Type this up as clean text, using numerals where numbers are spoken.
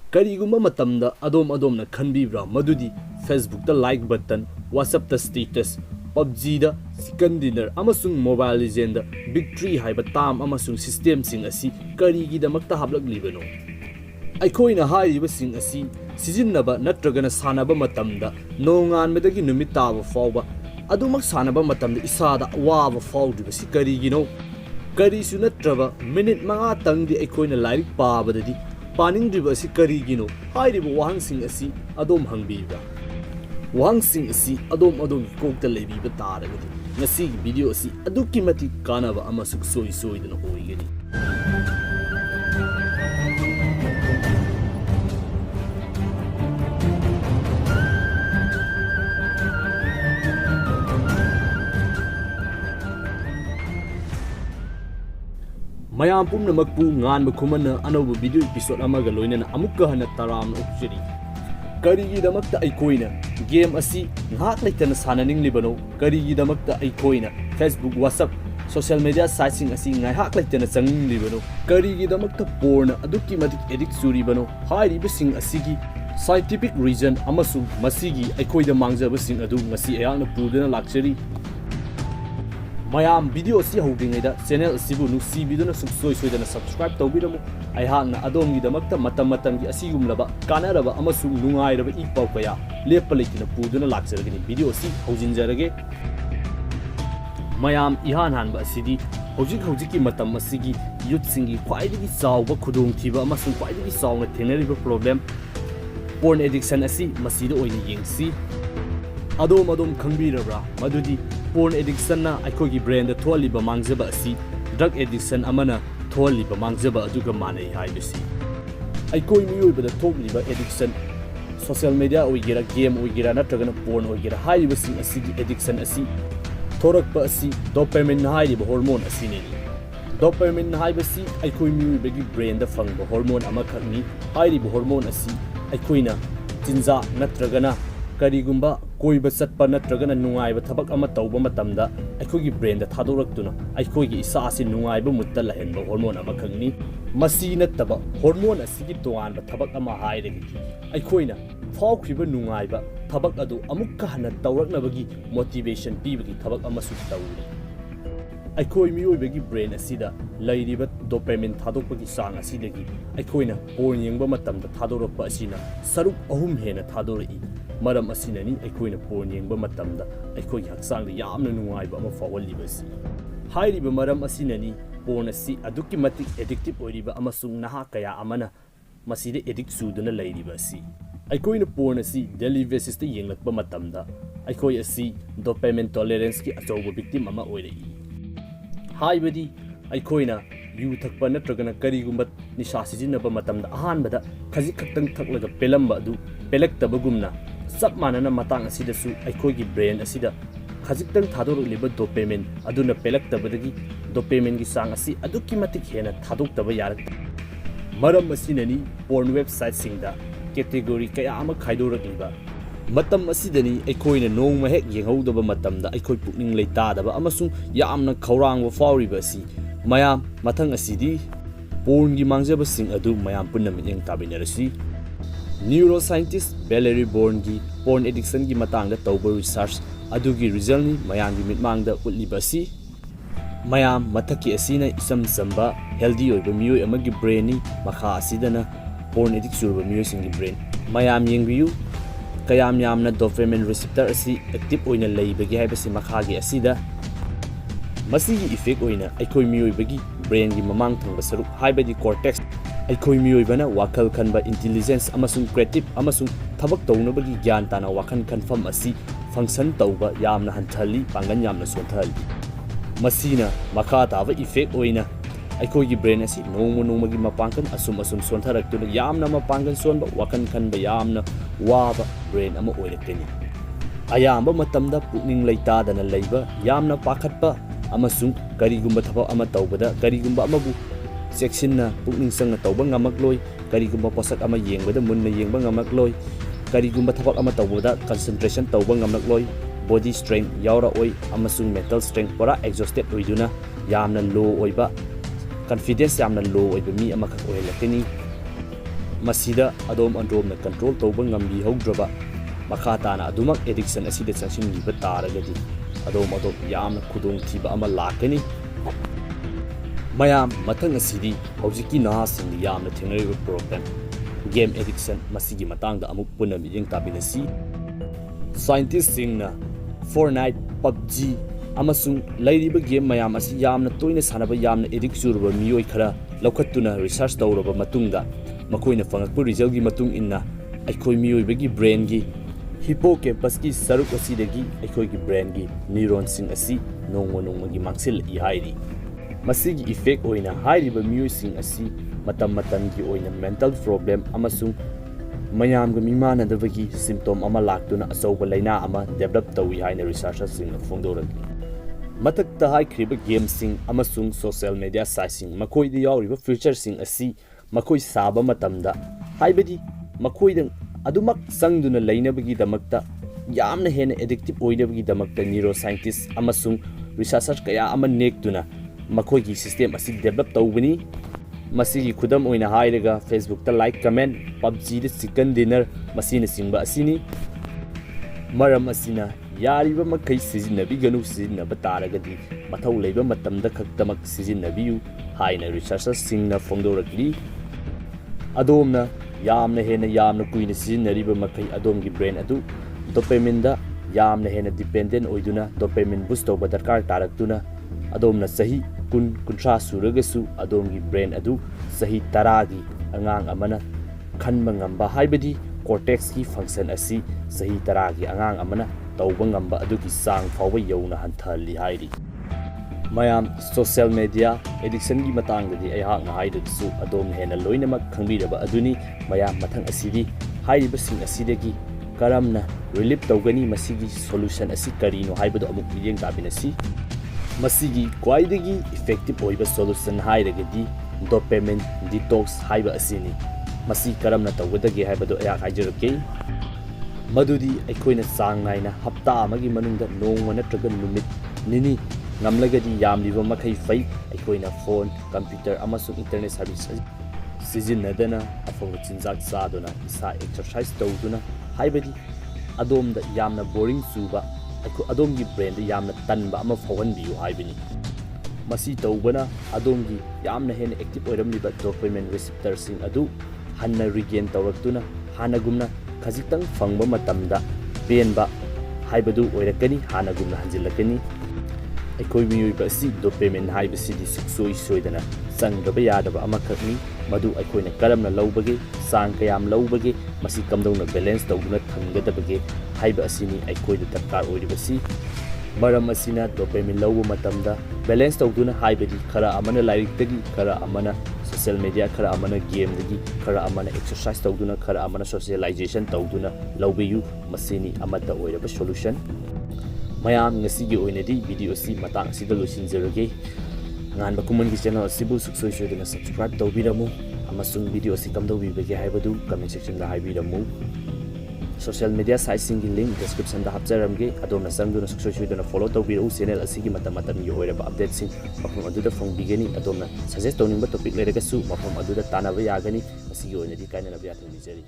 Karigumba matamda adom na khanbibra madudi Facebook da like button, WhatsApp da status, PUBG da second dinner amasung Mobile Legend da victory haiba tam amasung system sing asi karigi da makta hablak libano. Aikoina haiba sing asi sijinnaba natragana sanaba matamda nongan medagi numit taba fawba adumak sanaba matamda isada waba fawdiba si karigino. Karisu natraba minute manga tangdi aikoina lairik pabadadi paning driba si karigino hairiba wahang sing asi adom hangbibra. Wahang sing asi adom kokta leibiba taragadi ngasi video asi aduki mati kanaba amasuk soy dana oigani. Mayam pum na magpu Nganba Khuman anauba video episode amaga loinana amukka hana taram ukjeri. Karigi damakta aikoina game asi ngak laitana sananing libano karigi damakta aikoina Facebook WhatsApp social media sites asi ngai hak laitana changing libano karigi damakta porn aduki madik edit suribano hairi bising asigi scientific reason amasu masigi aikoida mangjaba sing adu ngasi ayalna pudana lakchari. Mayam video si houdingaida channel asibu nusi biduna suksoi soidana subscribe tawbiramu aihakna adongi damakta matam gi asigumlaba kanaraba amasung nungairaba ipau kaya lepa leitina puduna lakjaragani video si houjinjarage. Mayam ihan hanba asidi hojiki matam asigi youth singi khwaidagi chawba khudong thiba amasung khwaidagi chawna thenariba problem porn addiction asi masida oini yengsi. Adom khangbirabra madudi porn addiction na aikogi brain da tholiba mangjaba asi drug addiction amana tholiba mangjaba aduga manai haibisi. Aikoi miyoiba da tholiba addiction social media oigira game oigira natragana porn oigira haiba sing asigi addiction asi thorakpa asi dopamine haiba hormone asini. Dopamine haiba si aikoi miyoiba gi brain da fangba hormone ama khakni haiba hormone asi aikoina tinja natragana karigumba koiba satpa natragana nungaiba thabak ama tawba matamda aikogi brain da thadoraktuna aikogi isa asi nungaiba mutta lahenba hormone ama khangni masi nattaba hormone asigi toanba thabak ama hairegi aikoina phawkhriba nungaiba thabak adu amukka hana tawraknabagi motivation pibagi thabak ama su tawri. Aikoi miyoibagi brain asida lairiba dopamine thadokpagi sang asidagi aikoina porn yengba matamda thadorakpa asina saruk ahum hena thadorai. Maram asinani aikoina porn yengba matamda aikogi haksangda yamna nungaiba ama fawalibasi. Hairiba maram asinani porn asi aduki matik addictive oiriba amasung naha kaya amana masida addict suduna lairiba asi. Aikoina porn asi daily basis ta yenglakpa matamda aikoi asi dopamine tolerance ki achauba victim ama oirei. Haibadi aikoina yu thakpa natragana karigumba nisha sijinaba matamda ahanbada khaji khaktang thaklaga pelamba adu pelaktabagumna sab manana matang asida su aikogi brain asida khajiktan thadorliba dopamine aduna pelaktabadagi dopamine gi sang asi aduki matik hena thadoktaba yarak. Maram asinani porn website singda category kaya ama khaidorakliba matam asidani aikoina nongma hek yenghodaba matamda aikoi pukning leitadaba amasung yamna khawrangwa fawriba si mayam mathang asidi porn gi mangjaba sing adu mayam punna miyeng tabinarasi. Neuroscientist Valerie Bourne porn addiction gi matang da tawba research adugi result ni mayam gi mitmang da utliba si mayam mathaki asina isam samba healthy oiba miyoi amagi brain ni makha asidana porn addict surba miyoi singi brain mayam yengbiyu kayam yamna dopamine receptor asi active oina leibagi haibasi makha gi asida masigi effect oina aikoi miyoi bagi brain gi mamang thangba saruk haibadi cortex aikoi miyoibana wakal khanba intelligence amasung creative amasung thabak tawnabagi gyan tana wakhan khanfam asi function tawba yamna hanthali pangan yamna sonthali. Masina makha taba effect oina aikoi gi brain asi nongmagi mapangkan asum sontharaktu yamna mapangkan sonba wakhan khanba yamna waba brain ama oirateni. Ayamba matamda pukning leitadana leiba yamna pakhatpa amasung karigumba thaba ama tawbada karigumba amabu section pukning sang tawba ngamakloi karigumba posak ama yengbada munna yengba ngamakloi karigumba thabak ama tawbada concentration tawba ngamakloi body strength yaura oi amasung mental strength pora exhausted oiduna yamna low oiba confidence yamna low oiba mi ama khak oilakeni masida adom andromna control tawba ngambi haudraba makha tana adumak addiction asida changsingiba taragadi adom yamna khudong thiba ama lakani mayam mathang asidi hojiki na sing yamna thengai problem game addiction masigi matangda amuk puna miyeng tabinasi scientist singna Fortnite PUBG Amsung lairiba game mayam asi yamna toina sanaba yamna addict surba miyoi khara laukhatuna research tawraba matungda makoina fangakpu result gi matung inna aikoi miyoi bagi brain gi hippocampus ki saruk asidagi aikoi gi brain gi neuron sing asi nongma gi mangsil I hairi masigi effect oina hairiba miyoi sing asi matam gi oina mental problem amasung mayam ga mimana dabagi symptom ama laktuna asauba laina ama develop tawi haina researchers sing fongdoragi matakta hai kriba game sing amasung social media site sing makoi di yauriba feature sing asi makoi saba matamda haibadi makoi dang adumak sangduna lainabagi damakta yamna hena addictive oinabagi damakta neuroscientist amasung researchers kaya ama nektuna makoi gi system asi develop tawbani masigi khudam oina hairaga Facebook ta like comment PUBG de chicken dinner masina singba asini maram asina yariba makai sizinabi ganu sizinaba taragadi mathau leiba matamda khaktamak sizinabiyu haina researchers singna fongdoragli adomna yamna kuina sizinariba makai adomgi brain adu dopamine da yamna hena dependent oiduna dopamine boost toba darkar taraktuna adomna sahi kuntra suragasu adomgi brain adu sahi taragi angang amana khanba ngamba haibadi cortex ki function asi sahi taragi angang amana tawba ngamba adugi sang fawba yona hanthali hairi mayam social media addiction gi matangdi ayhak na haidu adom hena loinamak khangbiraba aduni mayam mathang asidi hairiba sing asidagi karamna relief tawgani masigi solution asi karino haibadu amuk yeng tabinasi masigi kwaidagi effective oiba solution hairagadi dopamine detox haiba asini masi karamna tawgadagi haibadu ayhak haijarake madudi aikoina sang naina hapta amagi manungda nongma natraga numit nini ngamlagadi yamliba makai fai aikoina phone computer amasung internet service sizinadana afoga chinjak saduna isa exercise tawduna haibadi adomda yamna boring suba adomgi brain da yamna tanba ama fawanbiyu haibini masi tawbana adomgi yamna hena active oiramliba dopamine receptor sing adu hanna regain tawraktuna hanagumna khajitang fangba matamda penba haibadu oirakani hanagumna hanjilakani aikoi miyoi basi dopamine haibasidi suksoi soidana sangraba yadaba amakhakni madu aikoina karamna lawbage sang kayam lawbage masi kamdongna balance tawduna thangadabage haiba asini aikoida darkar oiribasi maram asina dopamine lawba matamda balance tawduna haibadi khara amana lairik khara amana social media khara amana game dagi khara amana exercise tawduna khara amana socialization tawduna lawbiyu masini amata oiraba solution mayam ngasigi oinadi video si matang sida losinjerage Nganba Khuman ki channel asibu suksoi soidana subscribe tawbiramu amasung video si kamdawibage haibadu comment section da haibiramu social media site singi link description da hapjaramge adomna sangduna suksoi soidana follow tawbiru channel asigi matam gi hoiraba update sing mafam aduda fongbigani adomna suggest tawningba topic leragasu mafam aduda tanaba yagani asigi oinadi kainana biya thangijari